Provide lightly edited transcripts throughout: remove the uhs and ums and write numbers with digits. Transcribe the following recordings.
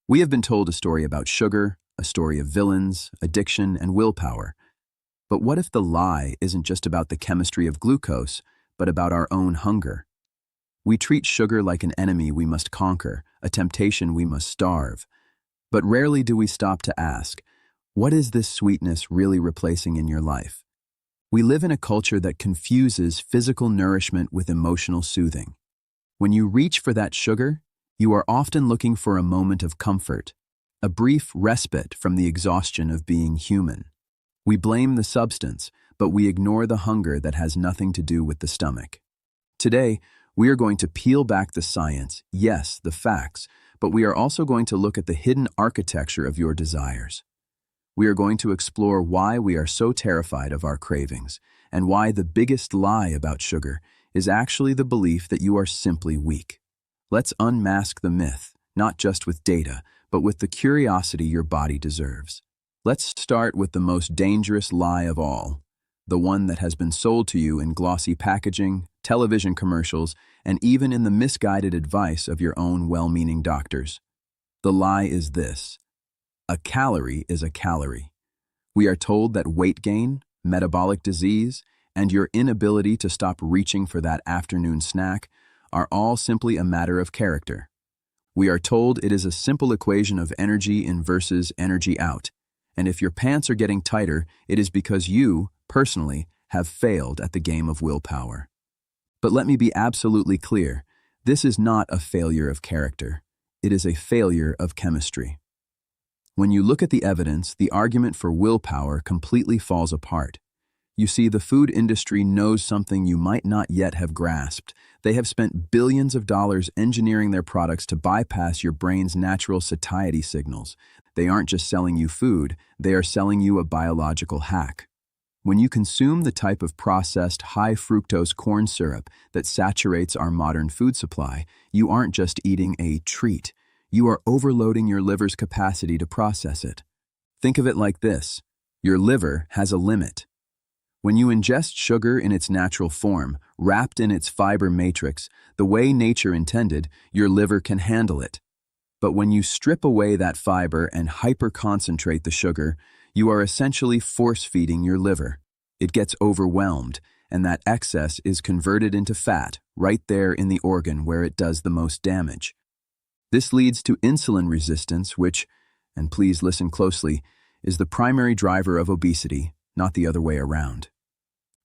We have been told a story about sugar, a story of villains, addiction, and willpower. But what if the lie isn't just about the chemistry of glucose, but about our own hunger? We treat sugar like an enemy we must conquer, a temptation we must starve. But rarely do we stop to ask, what is this sweetness really replacing in your life? We live in a culture that confuses physical nourishment with emotional soothing. When you reach for that sugar, you are often looking for a moment of comfort, a brief respite from the exhaustion of being human. We blame the substance, but we ignore the hunger that has nothing to do with the stomach. Today, we are going to peel back the science, yes, the facts, but we are also going to look at the hidden architecture of your desires. We are going to explore why we are so terrified of our cravings, and why the biggest lie about sugar is actually the belief that you are simply weak. Let's unmask the myth, not just with data, but with the curiosity your body deserves. Let's start with the most dangerous lie of all, the one that has been sold to you in glossy packaging, television commercials, and even in the misguided advice of your own well-meaning doctors. The lie is this: a calorie is a calorie. We are told that weight gain, metabolic disease, and your inability to stop reaching for that afternoon snack are all simply a matter of character. We are told it is a simple equation of energy in versus energy out, and if your pants are getting tighter, it is because you, personally, have failed at the game of willpower. But let me be absolutely clear, this is not a failure of character. It is a failure of chemistry. When you look at the evidence, the argument for willpower completely falls apart. You see, the food industry knows something you might not yet have grasped. They have spent billions of dollars engineering their products to bypass your brain's natural satiety signals. They aren't just selling you food, they are selling you a biological hack. When you consume the type of processed, high-fructose corn syrup that saturates our modern food supply, you aren't just eating a treat. You are overloading your liver's capacity to process it. Think of it like this: your liver has a limit. When you ingest sugar in its natural form, wrapped in its fiber matrix, the way nature intended, your liver can handle it. But when you strip away that fiber and hyper-concentrate the sugar, you are essentially force-feeding your liver. It gets overwhelmed, and that excess is converted into fat right there in the organ where it does the most damage. This leads to insulin resistance, which, and please listen closely, is the primary driver of obesity, not the other way around.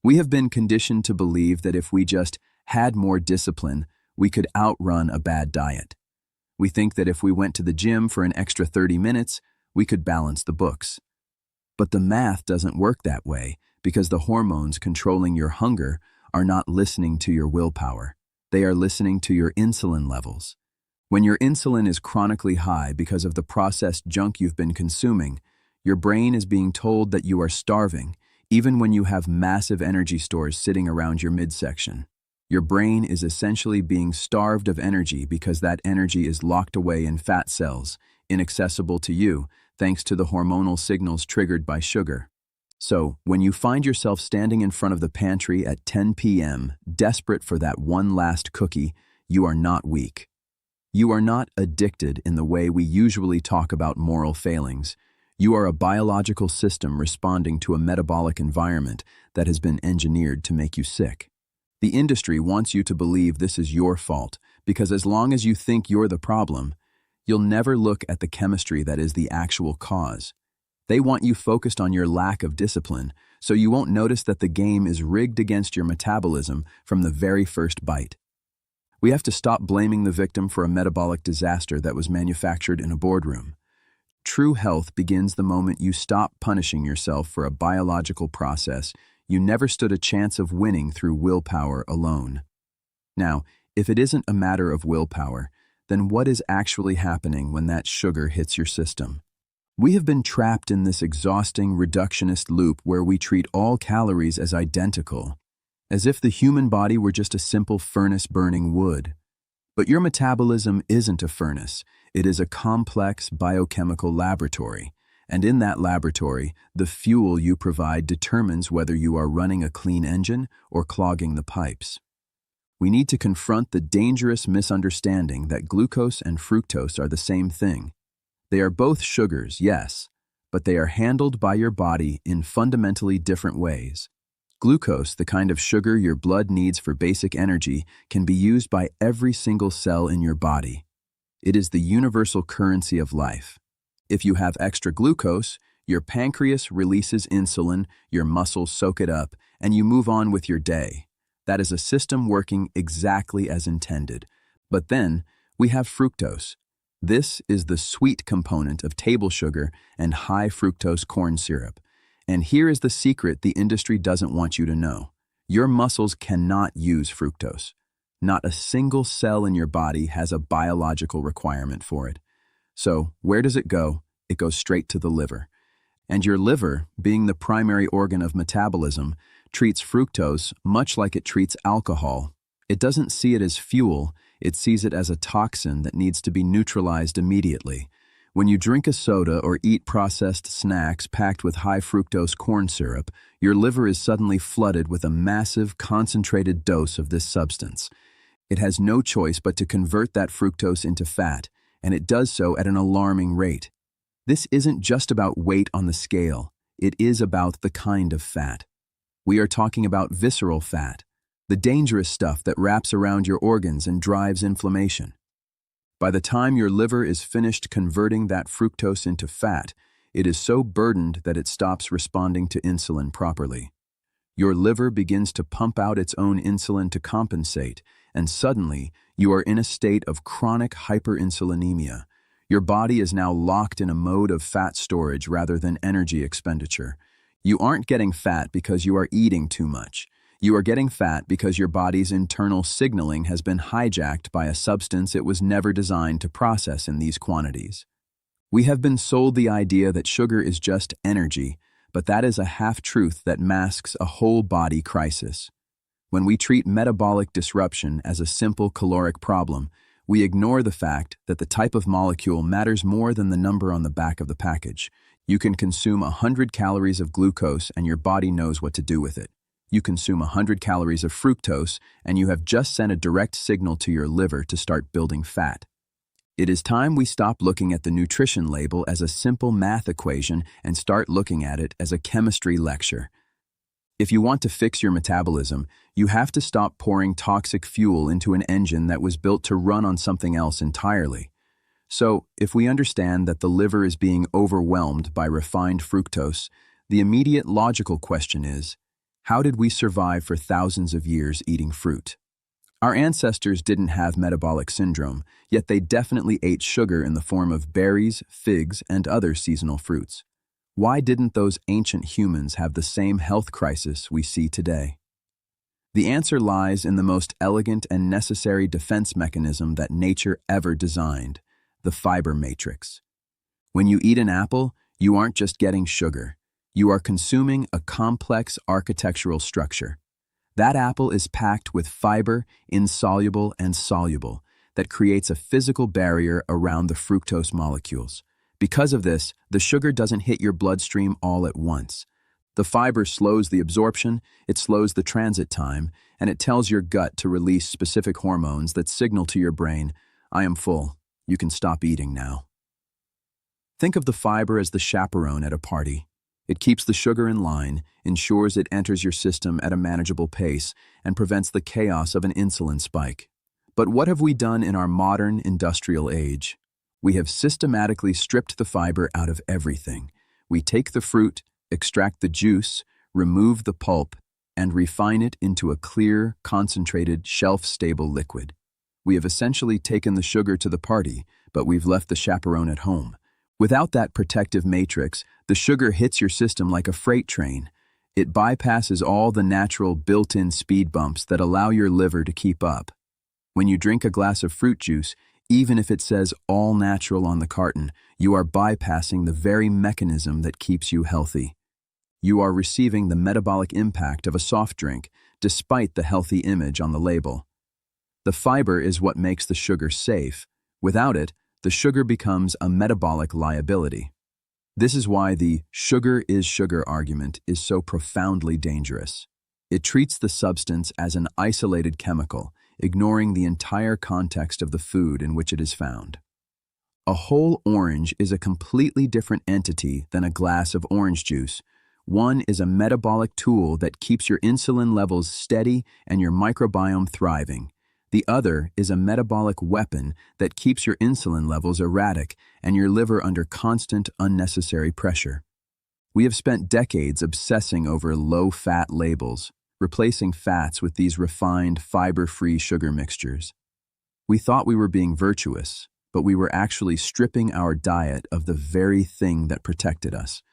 We have been conditioned to believe that if we just had more discipline, we could outrun a bad diet. We think that if we went to the gym for an extra 30 minutes, we could balance the books. But the math doesn't work that way, because the hormones controlling your hunger are not listening to your willpower. They are listening to your insulin levels. When your insulin is chronically high because of the processed junk you've been consuming, your brain is being told that you are starving, even when you have massive energy stores sitting around your midsection. Your brain is essentially being starved of energy because that energy is locked away in fat cells, inaccessible to you, thanks to the hormonal signals triggered by sugar. So, when you find yourself standing in front of the pantry at 10 p.m., desperate for that one last cookie, you are not weak. You are not addicted in the way we usually talk about moral failings. You are a biological system responding to a metabolic environment that has been engineered to make you sick. The industry wants you to believe this is your fault, because as long as you think you're the problem, you'll never look at the chemistry that is the actual cause. They want you focused on your lack of discipline, so you won't notice that the game is rigged against your metabolism from the very first bite. We have to stop blaming the victim for a metabolic disaster that was manufactured in a boardroom. True health begins the moment you stop punishing yourself for a biological process you never stood a chance of winning through willpower alone. Now, if it isn't a matter of willpower, then what is actually happening when that sugar hits your system? We have been trapped in this exhausting reductionist loop where we treat all calories as identical, as if the human body were just a simple furnace burning wood. But your metabolism isn't a furnace. It is a complex biochemical laboratory, and in that laboratory, the fuel you provide determines whether you are running a clean engine or clogging the pipes. We need to confront the dangerous misunderstanding that glucose and fructose are the same thing. They are both sugars, yes, but they are handled by your body in fundamentally different ways. Glucose, the kind of sugar your blood needs for basic energy, can be used by every single cell in your body. It is the universal currency of life. If you have extra glucose, your pancreas releases insulin, your muscles soak it up, and you move on with your day. That is a system working exactly as intended. But then, we have fructose. This is the sweet component of table sugar and high fructose corn syrup. And here is the secret the industry doesn't want you to know. Your muscles cannot use fructose. Not a single cell in your body has a biological requirement for it. So, where does it go? It goes straight to the liver. And your liver, being the primary organ of metabolism, treats fructose much like it treats alcohol. It doesn't see it as fuel, it sees it as a toxin that needs to be neutralized immediately. When you drink a soda or eat processed snacks packed with high fructose corn syrup, your liver is suddenly flooded with a massive, concentrated dose of this substance. It has no choice but to convert that fructose into fat, and it does so at an alarming rate. This isn't just about weight on the scale, it is about the kind of fat. We are talking about visceral fat, the dangerous stuff that wraps around your organs and drives inflammation. By the time your liver is finished converting that fructose into fat, it is so burdened that it stops responding to insulin properly. Your liver begins to pump out its own insulin to compensate, and suddenly you are in a state of chronic hyperinsulinemia. Your body is now locked in a mode of fat storage rather than energy expenditure. You aren't getting fat because you are eating too much. You are getting fat because your body's internal signaling has been hijacked by a substance it was never designed to process in these quantities. We have been sold the idea that sugar is just energy, but that is a half-truth that masks a whole-body crisis. When we treat metabolic disruption as a simple caloric problem, we ignore the fact that the type of molecule matters more than the number on the back of the package. You can consume 100 calories of glucose and your body knows what to do with it. You consume 100 calories of fructose and you have just sent a direct signal to your liver to start building fat. It is time we stop looking at the nutrition label as a simple math equation and start looking at it as a chemistry lecture. If you want to fix your metabolism, you have to stop pouring toxic fuel into an engine that was built to run on something else entirely. So, if we understand that the liver is being overwhelmed by refined fructose, the immediate logical question is, how did we survive for thousands of years eating fruit? Our ancestors didn't have metabolic syndrome, yet they definitely ate sugar in the form of berries, figs, and other seasonal fruits. Why didn't those ancient humans have the same health crisis we see today? The answer lies in the most elegant and necessary defense mechanism that nature ever designed, the fiber matrix. When you eat an apple, you aren't just getting sugar. You are consuming a complex architectural structure. That apple is packed with fiber, insoluble and soluble, that creates a physical barrier around the fructose molecules. Because of this, the sugar doesn't hit your bloodstream all at once. The fiber slows the absorption, it slows the transit time, and it tells your gut to release specific hormones that signal to your brain, I am full, you can stop eating now. Think of the fiber as the chaperone at a party. It keeps the sugar in line, ensures it enters your system at a manageable pace, and prevents the chaos of an insulin spike. But what have we done in our modern industrial age? We have systematically stripped the fiber out of everything. We take the fruit, extract the juice, remove the pulp, and refine it into a clear, concentrated, shelf-stable liquid. We have essentially taken the sugar to the party, but we've left the chaperone at home. Without that protective matrix, the sugar hits your system like a freight train. It bypasses all the natural built-in speed bumps that allow your liver to keep up. When you drink a glass of fruit juice, even if it says all natural on the carton, you are bypassing the very mechanism that keeps you healthy. You are receiving the metabolic impact of a soft drink, despite the healthy image on the label. The fiber is what makes the sugar safe. Without it, the sugar becomes a metabolic liability. This is why the sugar is sugar argument is so profoundly dangerous. It treats the substance as an isolated chemical, ignoring the entire context of the food in which it is found. A whole orange is a completely different entity than a glass of orange juice. One is a metabolic tool that keeps your insulin levels steady and your microbiome thriving. The other is a metabolic weapon that keeps your insulin levels erratic and your liver under constant, unnecessary pressure. We have spent decades obsessing over low-fat labels, replacing fats with these refined, fiber-free sugar mixtures. We thought we were being virtuous, but we were actually stripping our diet of the very thing that protected us.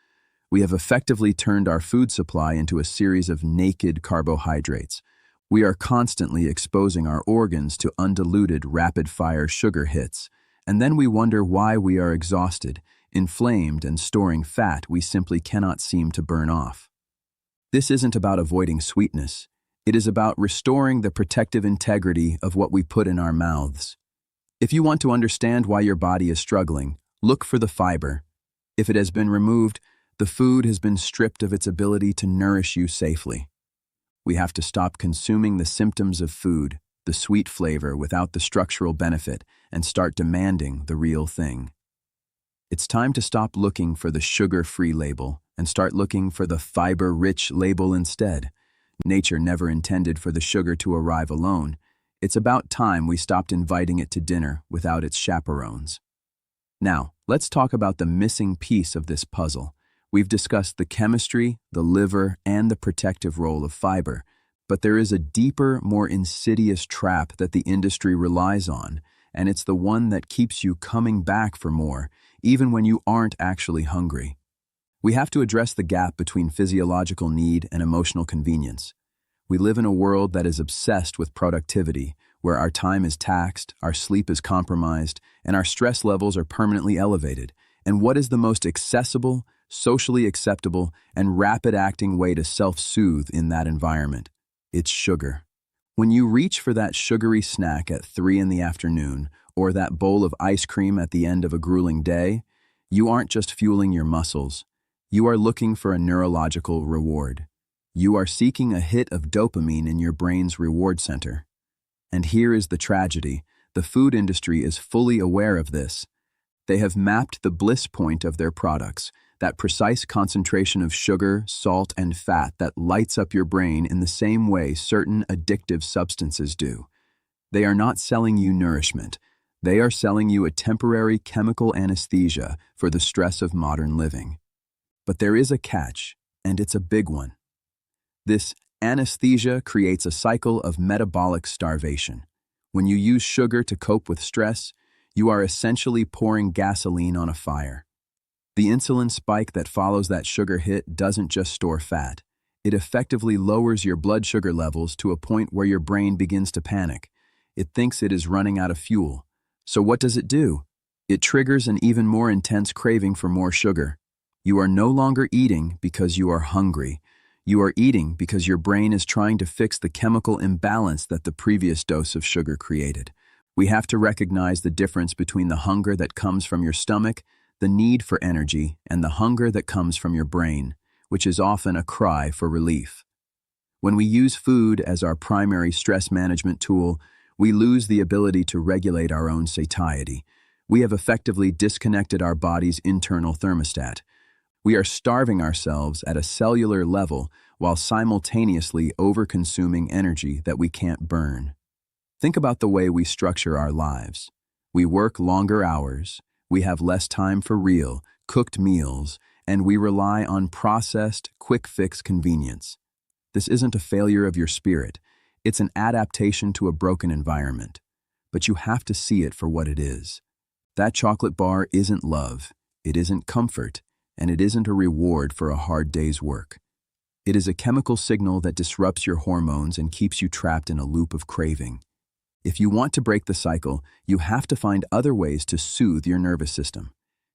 We have effectively turned our food supply into a series of naked carbohydrates. We are constantly exposing our organs to undiluted, rapid-fire sugar hits, and then we wonder why we are exhausted, inflamed, and storing fat we simply cannot seem to burn off. This isn't about avoiding sweetness. It is about restoring the protective integrity of what we put in our mouths. If you want to understand why your body is struggling, look for the fiber. If it has been removed, the food has been stripped of its ability to nourish you safely. We have to stop consuming the symptoms of food, the sweet flavor without the structural benefit, and start demanding the real thing. It's time to stop looking for the sugar-free label and start looking for the fiber-rich label instead. Nature never intended for the sugar to arrive alone. It's about time we stopped inviting it to dinner without its chaperones. Now, let's talk about the missing piece of this puzzle. We've discussed the chemistry, the liver, and the protective role of fiber, but there is a deeper, more insidious trap that the industry relies on, and it's the one that keeps you coming back for more, even when you aren't actually hungry. We have to address the gap between physiological need and emotional convenience. We live in a world that is obsessed with productivity, where our time is taxed, our sleep is compromised, and our stress levels are permanently elevated. And what is the most accessible, socially acceptable, and rapid-acting way to self-soothe in that environment? It's sugar. When you reach for that sugary snack at 3 in the afternoon, or that bowl of ice cream at the end of a grueling day, you aren't just fueling your muscles. You are looking for a neurological reward. You are seeking a hit of dopamine in your brain's reward center. And here is the tragedy. The food industry is fully aware of this. They have mapped the bliss point of their products, that precise concentration of sugar, salt, and fat that lights up your brain in the same way certain addictive substances do. They are not selling you nourishment. They are selling you a temporary chemical anesthesia for the stress of modern living. But there is a catch, and it's a big one. This anesthesia creates a cycle of metabolic starvation. When you use sugar to cope with stress, you are essentially pouring gasoline on a fire. The insulin spike that follows that sugar hit doesn't just store fat. It effectively lowers your blood sugar levels to a point where your brain begins to panic. It thinks it is running out of fuel. So what does it do? It triggers an even more intense craving for more sugar. You are no longer eating because you are hungry. You are eating because your brain is trying to fix the chemical imbalance that the previous dose of sugar created. We have to recognize the difference between the hunger that comes from your stomach, the need for energy, and the hunger that comes from your brain, which is often a cry for relief. When we use food as our primary stress management tool, we lose the ability to regulate our own satiety. We have effectively disconnected our body's internal thermostat. We are starving ourselves at a cellular level while simultaneously overconsuming energy that we can't burn. Think about the way we structure our lives. We work longer hours, we have less time for real, cooked meals, and we rely on processed, quick-fix convenience. This isn't a failure of your spirit. It's an adaptation to a broken environment. But you have to see it for what it is. That chocolate bar isn't love, it isn't comfort, and it isn't a reward for a hard day's work. It is a chemical signal that disrupts your hormones and keeps you trapped in a loop of craving. If you want to break the cycle, you have to find other ways to soothe your nervous system.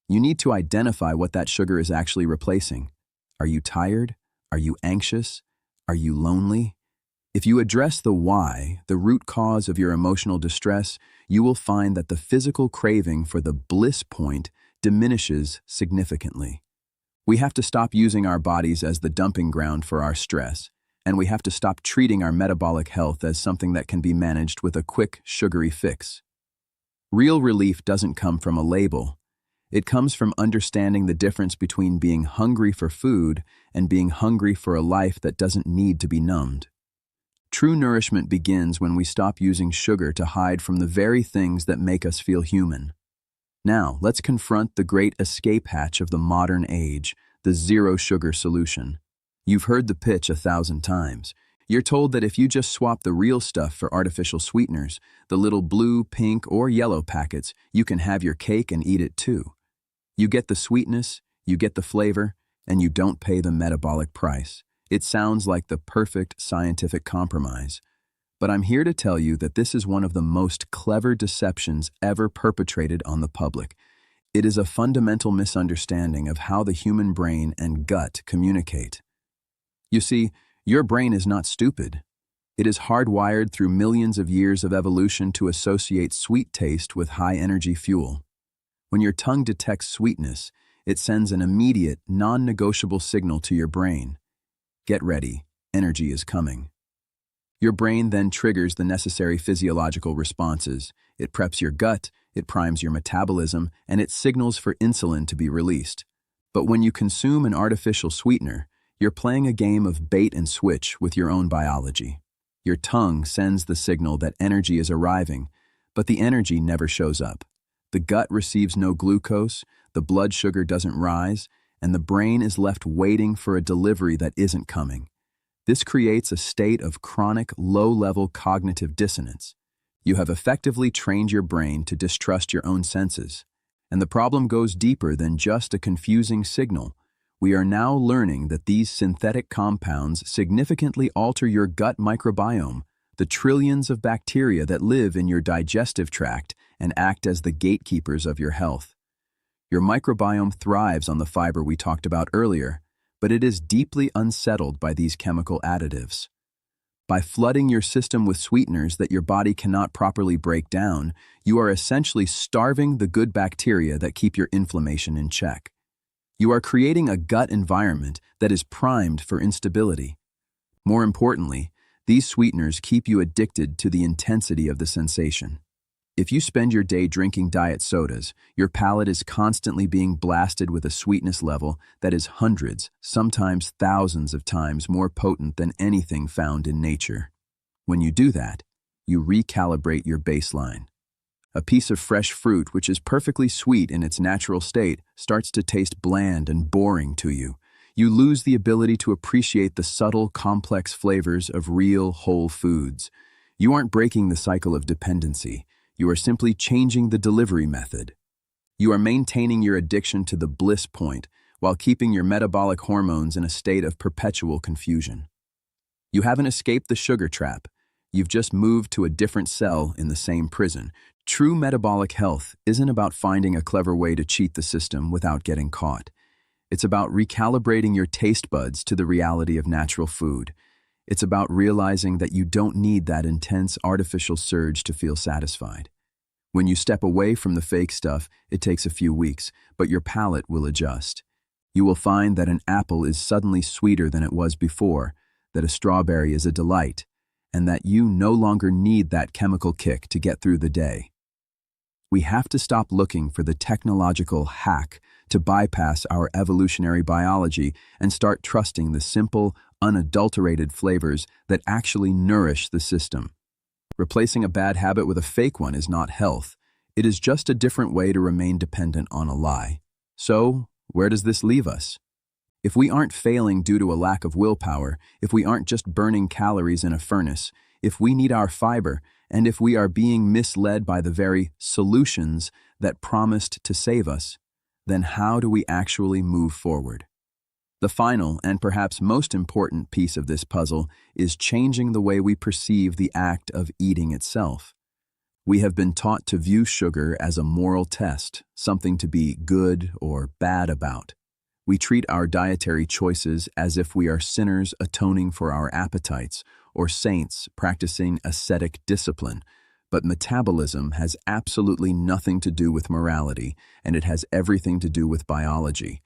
You need to identify what that sugar is actually replacing. Are you tired? Are you anxious? Are you lonely? If you address the why, the root cause of your emotional distress, you will find that the physical craving for the bliss point diminishes significantly. We have to stop using our bodies as the dumping ground for our stress, and we have to stop treating our metabolic health as something that can be managed with a quick, sugary fix. Real relief doesn't come from a label. It comes from understanding the difference between being hungry for food and being hungry for a life that doesn't need to be numbed. True nourishment begins when we stop using sugar to hide from the very things that make us feel human. Now, let's confront the great escape hatch of the modern age, the zero-sugar solution. You've heard the pitch 1,000 times. You're told that if you just swap the real stuff for artificial sweeteners, the little blue, pink, or yellow packets, you can have your cake and eat it too. You get the sweetness, you get the flavor, and you don't pay the metabolic price. It sounds like the perfect scientific compromise. But I'm here to tell you that this is one of the most clever deceptions ever perpetrated on the public. It is a fundamental misunderstanding of how the human brain and gut communicate. You see, your brain is not stupid. It is hardwired through millions of years of evolution to associate sweet taste with high-energy fuel. When your tongue detects sweetness, it sends an immediate, non-negotiable signal to your brain. Get ready, energy is coming. Your brain then triggers the necessary physiological responses. It preps your gut, it primes your metabolism, and it signals for insulin to be released. But when you consume an artificial sweetener, you're playing a game of bait and switch with your own biology. Your tongue sends the signal that energy is arriving, but the energy never shows up. The gut receives no glucose, the blood sugar doesn't rise, and the brain is left waiting for a delivery that isn't coming. This creates a state of chronic, low-level cognitive dissonance. You have effectively trained your brain to distrust your own senses. And the problem goes deeper than just a confusing signal. We are now learning that these synthetic compounds significantly alter your gut microbiome, the trillions of bacteria that live in your digestive tract and act as the gatekeepers of your health. Your microbiome thrives on the fiber we talked about earlier, but it is deeply unsettled by these chemical additives. By flooding your system with sweeteners that your body cannot properly break down, you are essentially starving the good bacteria that keep your inflammation in check. You are creating a gut environment that is primed for instability. More importantly, these sweeteners keep you addicted to the intensity of the sensation. If you spend your day drinking diet sodas, your palate is constantly being blasted with a sweetness level that is hundreds, sometimes thousands of times more potent than anything found in nature. When you do that, you recalibrate your baseline. A piece of fresh fruit, which is perfectly sweet in its natural state, starts to taste bland and boring to you. You lose the ability to appreciate the subtle, complex flavors of real, whole foods. You aren't breaking the cycle of dependency. You are simply changing the delivery method. You are maintaining your addiction to the bliss point while keeping your metabolic hormones in a state of perpetual confusion. You haven't escaped the sugar trap. You've just moved to a different cell in the same prison. True metabolic health isn't about finding a clever way to cheat the system without getting caught. It's about recalibrating your taste buds to the reality of natural food. It's about realizing that you don't need that intense artificial surge to feel satisfied. When you step away from the fake stuff, it takes a few weeks, but your palate will adjust. You will find that an apple is suddenly sweeter than it was before, that a strawberry is a delight, and that you no longer need that chemical kick to get through the day. We have to stop looking for the technological hack to bypass our evolutionary biology and start trusting the simple, unadulterated flavors that actually nourish the system. Replacing a bad habit with a fake one is not health. It is just a different way to remain dependent on a lie. So, where does this leave us? If we aren't failing due to a lack of willpower, if we aren't just burning calories in a furnace, if we need our fiber, and if we are being misled by the very solutions that promised to save us, then how do we actually move forward? The final and perhaps most important piece of this puzzle is changing the way we perceive the act of eating itself. We have been taught to view sugar as a moral test, something to be good or bad about. We treat our dietary choices as if we are sinners atoning for our appetites or saints practicing ascetic discipline. But metabolism has absolutely nothing to do with morality, and it has everything to do with biology.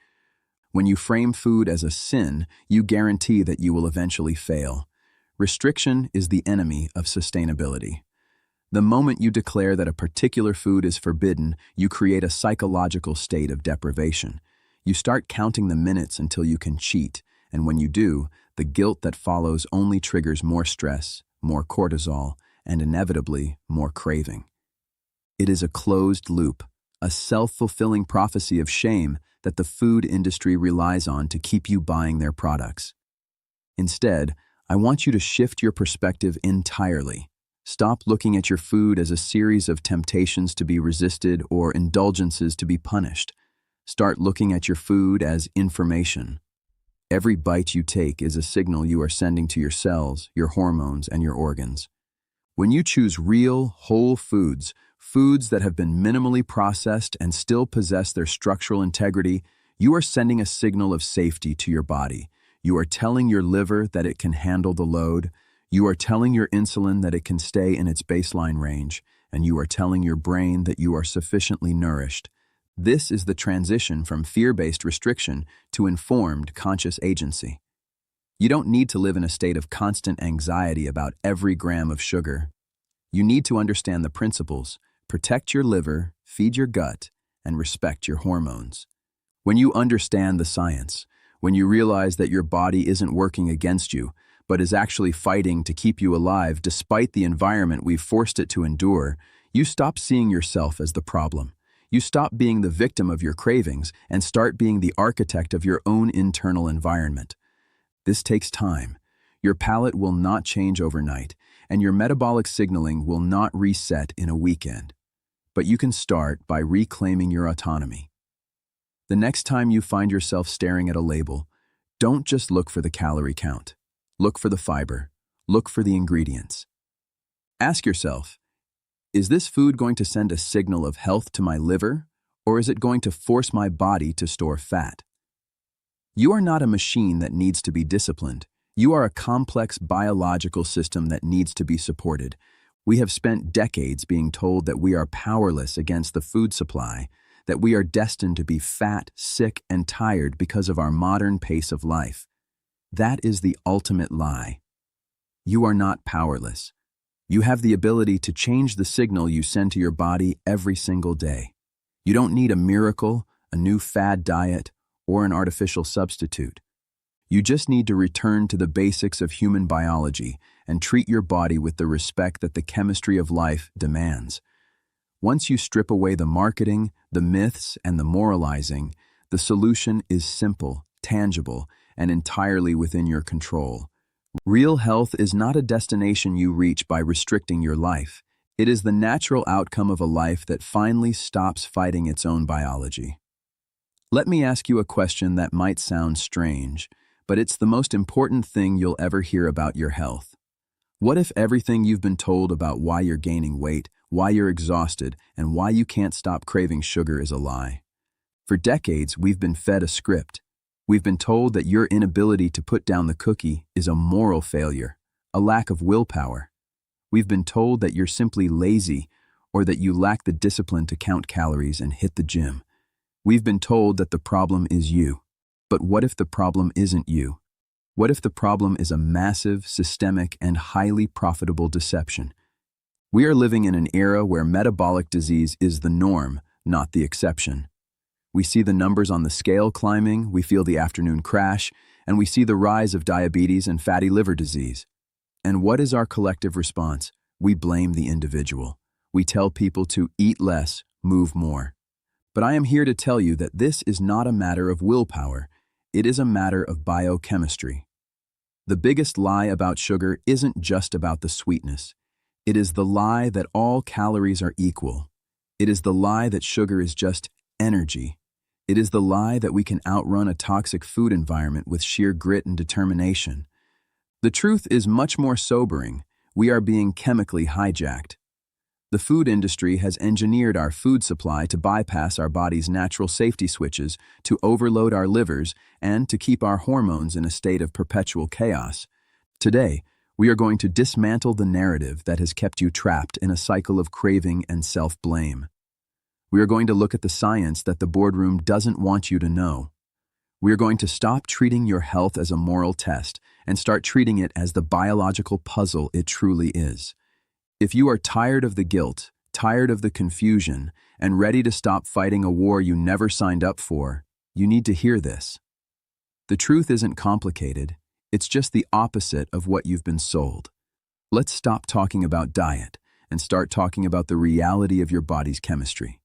When you frame food as a sin, you guarantee that you will eventually fail. Restriction is the enemy of sustainability. The moment you declare that a particular food is forbidden, you create a psychological state of deprivation. You start counting the minutes until you can cheat, and when you do, the guilt that follows only triggers more stress, more cortisol, and inevitably, more craving. It is a closed loop, a self-fulfilling prophecy of shame that the food industry relies on to keep you buying their products. Instead, I want you to shift your perspective entirely. Stop looking at your food as a series of temptations to be resisted or indulgences to be punished. Start looking at your food as information. Every bite you take is a signal you are sending to your cells, your hormones, and your organs. When you choose real, whole foods, foods that have been minimally processed and still possess their structural integrity, you are sending a signal of safety to your body. You are telling your liver that it can handle the load. You are telling your insulin that it can stay in its baseline range. And you are telling your brain that you are sufficiently nourished. This is the transition from fear-based restriction to informed, conscious agency. You don't need to live in a state of constant anxiety about every gram of sugar. You need to understand the principles, protect your liver, feed your gut, and respect your hormones. When you understand the science, when you realize that your body isn't working against you, but is actually fighting to keep you alive despite the environment we've forced it to endure, you stop seeing yourself as the problem. You stop being the victim of your cravings and start being the architect of your own internal environment. This takes time. Your palate will not change overnight, and your metabolic signaling will not reset in a weekend. But you can start by reclaiming your autonomy. The next time you find yourself staring at a label, don't just look for the calorie count. Look for the fiber. Look for the ingredients. Ask yourself, is this food going to send a signal of health to my liver, or is it going to force my body to store fat? You are not a machine that needs to be disciplined. You are a complex biological system that needs to be supported. We have spent decades being told that we are powerless against the food supply, that we are destined to be fat, sick, and tired because of our modern pace of life. That is the ultimate lie. You are not powerless. You have the ability to change the signal you send to your body every single day. You don't need a miracle, a new fad diet, or an artificial substitute. You just need to return to the basics of human biology and treat your body with the respect that the chemistry of life demands. Once you strip away the marketing, the myths, and the moralizing, the solution is simple, tangible, and entirely within your control. Real health is not a destination you reach by restricting your life. It is the natural outcome of a life that finally stops fighting its own biology. Let me ask you a question that might sound strange, but it's the most important thing you'll ever hear about your health. What if everything you've been told about why you're gaining weight, why you're exhausted, and why you can't stop craving sugar is a lie? For decades, we've been fed a script. We've been told that your inability to put down the cookie is a moral failure, a lack of willpower. We've been told that you're simply lazy or that you lack the discipline to count calories and hit the gym. We've been told that the problem is you. But what if the problem isn't you? What if the problem is a massive, systemic, and highly profitable deception? We are living in an era where metabolic disease is the norm, not the exception. We see the numbers on the scale climbing, we feel the afternoon crash, and we see the rise of diabetes and fatty liver disease. And what is our collective response? We blame the individual. We tell people to eat less, move more. But I am here to tell you that this is not a matter of willpower. It is a matter of biochemistry. The biggest lie about sugar isn't just about the sweetness. It is the lie that all calories are equal. It is the lie that sugar is just energy. It is the lie that we can outrun a toxic food environment with sheer grit and determination. The truth is much more sobering. We are being chemically hijacked. The food industry has engineered our food supply to bypass our body's natural safety switches, to overload our livers, and to keep our hormones in a state of perpetual chaos. Today, we are going to dismantle the narrative that has kept you trapped in a cycle of craving and self-blame. We are going to look at the science that the boardroom doesn't want you to know. We are going to stop treating your health as a moral test and start treating it as the biological puzzle it truly is. If you are tired of the guilt, tired of the confusion, and ready to stop fighting a war you never signed up for, you need to hear this. The truth isn't complicated, it's just the opposite of what you've been sold. Let's stop talking about diet and start talking about the reality of your body's chemistry.